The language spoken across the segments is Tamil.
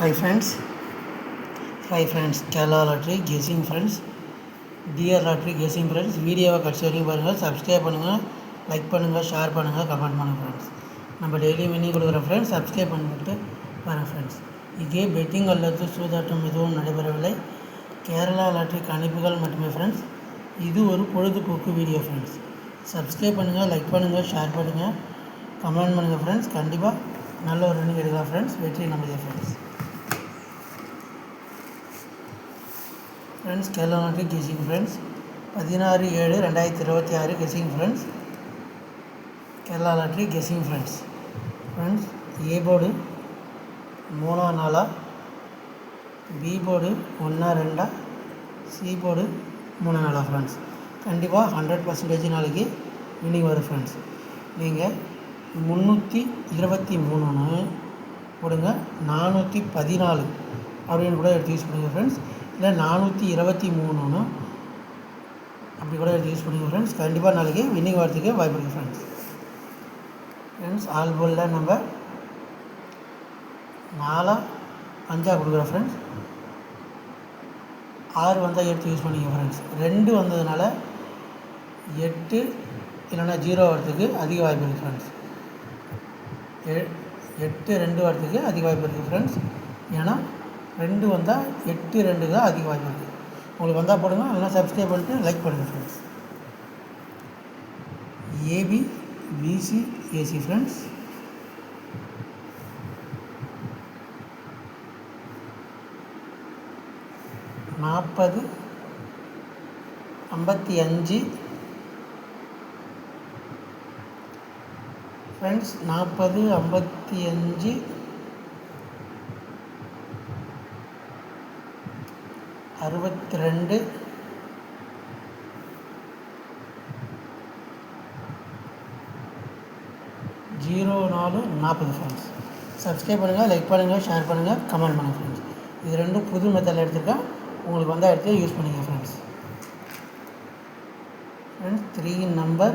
Hi friends, Kerala Lottery guessing friends, Dear Lottery guessing friends, வீடியோவை கடைசி வரைக்கும் பாருங்கள், சப்ஸ்கிரைப் பண்ணுங்கள், லைக் பண்ணுங்கள், ஷேர் பண்ணுங்கள், கமெண்ட் பண்ணுங்கள் ஃப்ரெண்ட்ஸ். நம்ம டெய்லி வின்னிங் கொடுக்குற ஃப்ரெண்ட்ஸ், சப்ஸ்கிரைப் பண்ணிவிட்டு பாருங்கள் ஃப்ரெண்ட்ஸ். இங்கே பெட்டிங் அல்லது சூதாட்டம் எதுவும் நடைபெறவில்லை. கேரளா லாட்ரி கணிப்புகள் மட்டுமே ஃப்ரெண்ட்ஸ். இது ஒரு பொழுதுபோக்கு வீடியோ ஃப்ரெண்ட்ஸ். சப்ஸ்கிரைப் பண்ணுங்கள், லைக் பண்ணுங்கள், ஷேர் பண்ணுங்கள், கமெண்ட் பண்ணுங்கள் ஃப்ரெண்ட்ஸ். கண்டிப்பாக நல்ல ஒரு வின்னிங் எடுக்கலாம் ஃப்ரெண்ட்ஸ். வெற்றி நம்மதே friends. Friends, Kerala lottery guessing friends, 16/7/2026 guessing friends. Kerala lottery guessing friends. A board 3 4, B board 1 2, C board 3 4 friends. கண்டிப்பாக 100% நாளைக்கு வின்னிங் வரும் ஃப்ரெண்ட்ஸ். நீங்கள் 323 கொடுங்க, 414 அப்படின்னு கூட எடுத்து யூஸ் பண்ணுங்கள் ஃப்ரெண்ட்ஸ். இல்லை 423 அப்படி கூட எடுத்து யூஸ் பண்ணிங்க ஃப்ரெண்ட்ஸ். கண்டிப்பாக நாளைக்கு வின்னிங் வரத்துக்கு வாய்ப்பு இருக்குது ஃப்ரெண்ட்ஸ். ஆல் போலில் நம்ம 4 5 கொடுக்குறோம் ஃப்ரெண்ட்ஸ். 6 வந்தால் எடுத்து யூஸ் பண்ணிங்க ஃப்ரெண்ட்ஸ். 2 வந்ததுனால 8 இல்லைன்னா 0 வரத்துக்கு அதிக வாய்ப்பு இருக்குது ஃப்ரெண்ட்ஸ். 8 2 வரத்துக்கு அதிக வாய்ப்பு இருக்குது ஃப்ரெண்ட்ஸ். ஏன்னா 2 வந்தால் 8 2 தான் அதிக வாய்ப்பு இருக்குது. உங்களுக்கு வந்தால் போடுங்க, இல்லைனா சப்ஸ்கிரைப் பண்ணிட்டு லைக் பண்ணுங்கள் friends. AB PC AC friends. நாற்பது 55 ஃப்ரெண்ட்ஸ். 40 55 62 04 40 ஃப்ரெண்ட்ஸ். சப்ஸ்கிரைப் பண்ணுங்கள், லைக் பண்ணுங்கள், ஷேர் பண்ணுங்கள், கமெண்ட் பண்ணுங்கள் ஃப்ரெண்ட்ஸ். இது ரெண்டும் புது மெத்தடில் எடுத்துருக்கேன். உங்களுக்கு வந்தால் எடுத்து யூஸ் பண்ணிங்க ஃப்ரெண்ட்ஸ். 3 number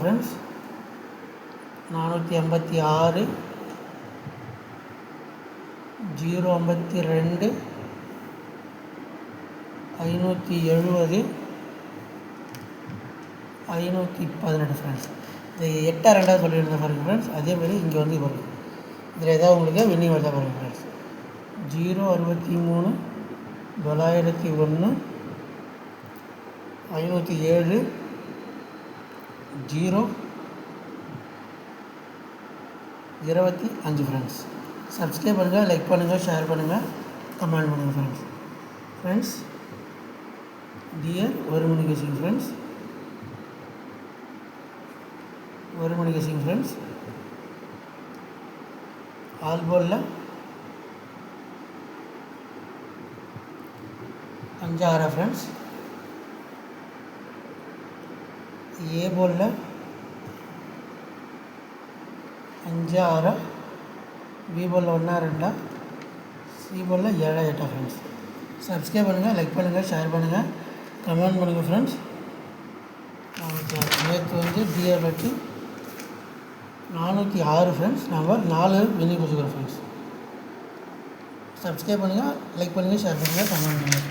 friends. 486 052 570 518 ஃப்ரெண்ட்ஸ். இது 8 2 சொல்லியிருந்தேன் பாருங்கள் ஃப்ரெண்ட்ஸ். அதேமாதிரி இங்கே வந்து வரும். இதில் ஏதாவது உங்களுக்கு வின்னிங் வருதா பாருங்கள் ஃப்ரெண்ட்ஸ். 063 901 507 025 ஃப்ரெண்ட்ஸ். சப்ஸ்கிரைப் பண்ணுங்கள், லைக் பண்ணுங்கள், ஷேர் பண்ணுங்கள், கமெண்ட் பண்ணுங்கள் ஃப்ரெண்ட்ஸ். டியர் ஒரு மணி கெஸிங் ஃப்ரெண்ட்ஸ். ஆல் போலில் 5 6 ஃப்ரெண்ட்ஸ். ஏ போலில் 5 6, பி போலில் 1 2, சி போலில் 7 8 ஃப்ரெண்ட்ஸ். சப்ஸ்கிரைப் பண்ணுங்கள், லைக் பண்ணுங்கள், ஷேர் பண்ணுங்கள், கமெண்ட் பண்ணுங்கள் ஃப்ரெண்ட்ஸ். நேற்று வந்து டிஆர் வச்சு 406 ஃப்ரெண்ட்ஸ். நம்பர் 4 வின்னிங் கொடுத்துக்கிறோம் ஃப்ரெண்ட்ஸ். சப்ஸ்கிரைப் பண்ணுங்கள், லைக் பண்ணுங்கள், ஷேர் பண்ணுங்கள், கமெண்ட் பண்ணுங்கள்.